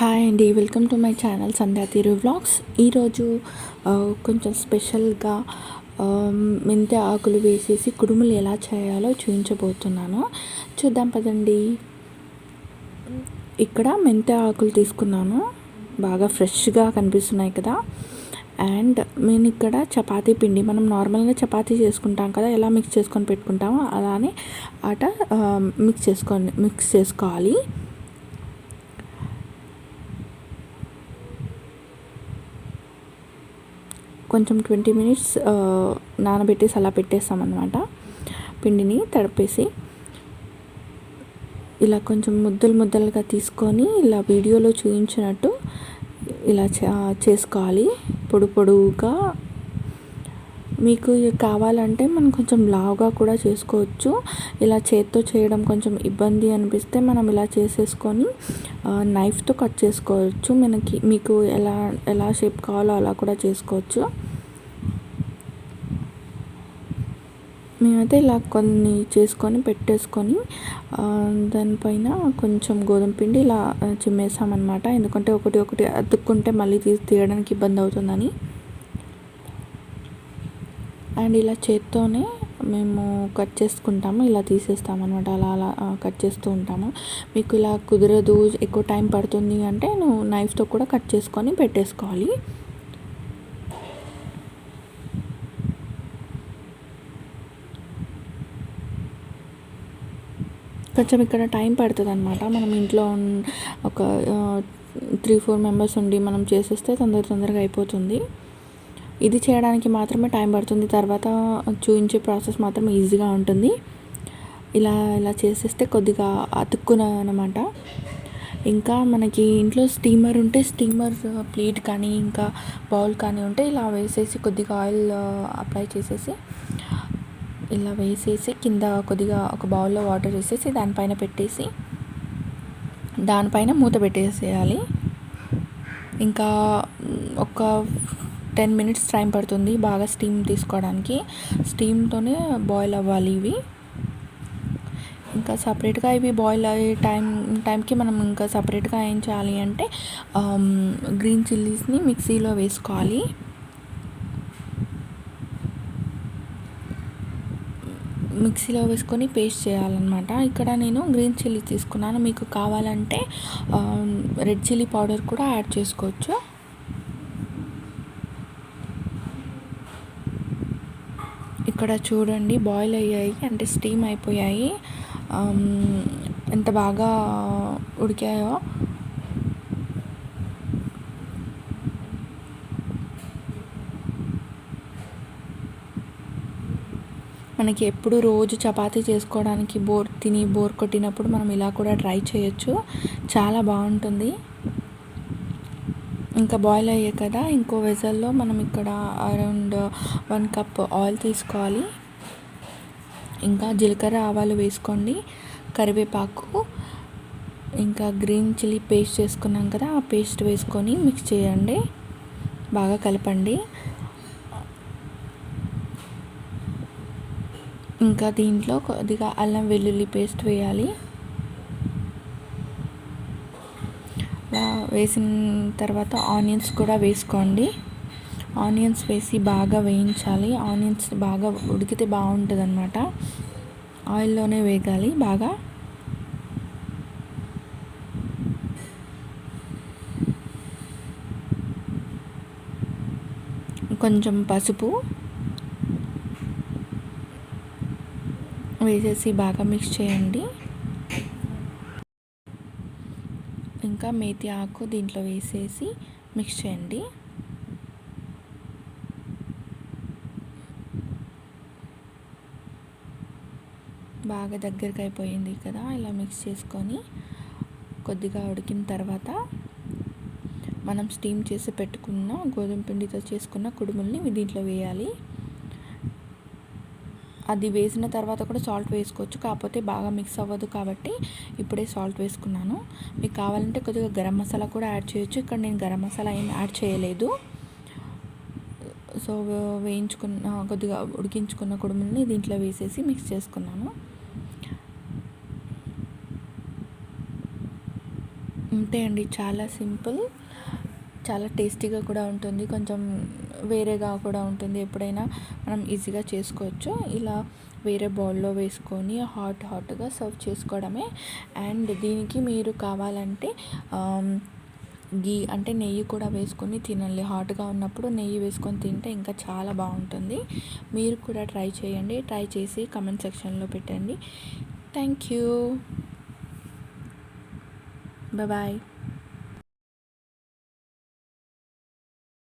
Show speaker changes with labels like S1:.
S1: Hi అండి, welcome to my channel సంధ్యా తీరు vlogs. ఈరోజు కొంచెం స్పెషల్గా మెంతి ఆకులు వేసేసి కుడుములు ఎలా చేయాలో చూపించబోతున్నాను. చూద్దాం పదండి. ఇక్కడ మెంతి ఆకులు తీసుకున్నాను, బాగా ఫ్రెష్గా కనిపిస్తున్నాయి కదా. అండ్ నేను ఇక్కడ చపాతీ పిండి, మనం నార్మల్గా చపాతీ చేసుకుంటాం కదా, ఎలా మిక్స్ చేసుకొని పెట్టుకుంటామో అలానే ఆట మిక్స్ చేసుకోవాలి. కొంచెం 20 మినిట్స్ నానబెట్టేసి అలా పెట్టేస్తామన్నమాట. పిండిని తడిపేసి ఇలా కొంచెం ముద్దలుగా తీసుకొని ఇలా వీడియోలో చూపించినట్టు ఇలా చేసుకోవాలి. పొడుగా మీకు కావాలంటే మనం కొంచెం లావుగా కూడా చేసుకోవచ్చు. ఇలా చేత్తో చేయడం కొంచెం ఇబ్బంది అనిపిస్తే మనం ఇలా చేసేసుకొని నైఫ్తో కట్ చేసుకోవచ్చు. మీకు ఎలా షేప్ కావాలో అలా కూడా చేసుకోవచ్చు. మేమైతే ఇలా కొన్ని చేసుకొని పెట్టేసుకొని దానిపైన కొంచెం గోధుమ పిండి ఇలా చిమ్మేసామన్నమాట. ఎందుకంటే ఒకటి అతుక్కుంటే మళ్ళీ తీయడానికి ఇబ్బంది అవుతుందని. అండ్ ఇలా చేత్తోనే మేము కట్ చేసుకుంటాము, ఇలా తీసేస్తామన్నమాట. అలా కట్ చేస్తూ ఉంటాము. మీకు ఇలా కుదరదు, ఎక్కువ టైం పడుతుంది అంటే నువ్వు నైఫ్తో కూడా కట్ చేసుకొని పెట్టేసుకోవాలి. కొంచెం ఇక్కడ టైం పడుతుంది అనమాట. మనం ఇంట్లో ఒక 3-4 మెంబర్స్ ఉండి మనం చేసేస్తే తొందరగా అయిపోతుంది. ఇది చేయడానికి మాత్రమే టైం పడుతుంది, తర్వాత చూయించే ప్రాసెస్ మాత్రం ఈజీగా ఉంటుంది. ఇలా చేసేస్తే కొద్దిగా అతుక్కునమాట. ఇంకా మనకి ఇంట్లో స్టీమర్ ఉంటే స్టీమర్ ప్లేట్ కానీ ఇంకా బౌల్ కానీ ఉంటే ఇలా వేసేసి కొద్దిగా ఆయిల్ అప్లై చేసేసి ఇలా వేసేసి కింద కొద్దిగా ఒక బౌల్లో వాటర్ వేసేసి దానిపైన పెట్టేసి దానిపైన మూత పెట్టేసేయాలి. ఇంకా ఒక 10 మినిట్స్ టైం పడుతుంది బాగా స్టీమ్ తీసుకోవడానికి. స్టీమ్తోనే బాయిల్ అవ్వాలి ఇవి. ఇంకా సపరేట్గా ఇవి బాయిల్ అయ్యే టైంకి మనం ఇంకా సపరేట్గా ఏం చేయాలి అంటే గ్రీన్ చిల్లీస్ని మిక్సీలో వేసుకోవాలి. మిక్సీలో వేసుకొని పేస్ట్ చేయాలన్నమాట. ఇక్కడ నేను గ్రీన్ చిల్లీ తీసుకున్నాను. మీకు కావాలంటే రెడ్ చిల్లీ పౌడర్ కూడా యాడ్ చేసుకోవచ్చు. ఇక్కడ చూడండి, బాయిల్ అయ్యాయి అంటే స్టీమ్ అయిపోయాయి. ఎంత బాగా ఉడికాయో. మనకి ఎప్పుడు రోజు చపాతీ చేసుకోవడానికి బోర్ కొట్టినప్పుడు మనం ఇలా కూడా ట్రై చేయొచ్చు, చాలా బాగుంటుంది. ఇంకా బాయిల్ అయ్యాయి కదా, ఇంకో వెజల్లో మనం ఇక్కడ అరౌండ్ 1 కప్ ఆయిల్ తీసుకోవాలి. ఇంకా జీలకర్ర ఆవాలు వేసుకోండి, కరివేపాకు, ఇంకా గ్రీన్ చిల్లీ పేస్ట్ చేసుకున్నాం కదా, ఆ పేస్ట్ వేసుకొని మిక్స్ చేయండి, బాగా కలపండి. ఇంకా దీంట్లో కొద్దిగా అల్లం వెల్లుల్లి పేస్ట్ వేయాలి. వేసిన తర్వాత ఆనియన్స్ కూడా వేసుకోండి. ఆనియన్స్ వేసి బాగా వేయించాలి. ఆనియన్స్ బాగా ఉడికితే బాగుంటుంది అన్నమాట. ఆయిల్లోనే వేగాలి బాగా. కొంచెం పసుపు వేసేసి బాగా మిక్స్ చేయండి. ఇంకా మేతి ఆకు దీంట్లో వేసేసి మిక్స్ చేయండి. బాగా దగ్గరికి అయిపోయింది కదా, ఇలా మిక్స్ చేసుకొని కొద్దిగా ఉడికిన తర్వాత మనం స్టీమ్ చేసి పెట్టుకున్న గోధుమ పిండితో చేసుకున్న కుడుముల్ని దీంట్లో వేయాలి. అది వేసిన తర్వాత కూడా సాల్ట్ వేసుకోవచ్చు, కాకపోతే బాగా మిక్స్ అవ్వదు కాబట్టి ఇప్పుడే సాల్ట్ వేసుకున్నాను. మీకు కావాలంటే కొద్దిగా గరం మసాలా కూడా యాడ్ చేయొచ్చు. ఇక్కడ నేను గరం మసాలా ఏం యాడ్ చేయలేదు. సో కొద్దిగా ఉడికించుకున్న కుడుముల్ని దీంట్లో వేసేసి మిక్స్ చేసుకున్నాను. అంతే అండి, చాలా సింపుల్, చాలా టేస్టీగా కూడా ఉంటుంది, కొంచెం వేరేగా కూడా ఉంటుంది. ఎప్పుడైనా మనం ఈజీగా చేసుకోవచ్చు. ఇలా వేరే బౌల్లో వేసుకొని హాట్గా సర్వ్ చేసుకోవడమే. అండ్ దీనికి మీరు కావాలంటే గీ అంటే నెయ్యి కూడా వేసుకొని తినండి. హాట్గా ఉన్నప్పుడు నెయ్యి వేసుకొని తింటే ఇంకా చాలా బాగుంటుంది. మీరు కూడా ట్రై చేయండి. ట్రై చేసి కమెంట్ సెక్షన్లో పెట్టండి. Thank you. బాయ్.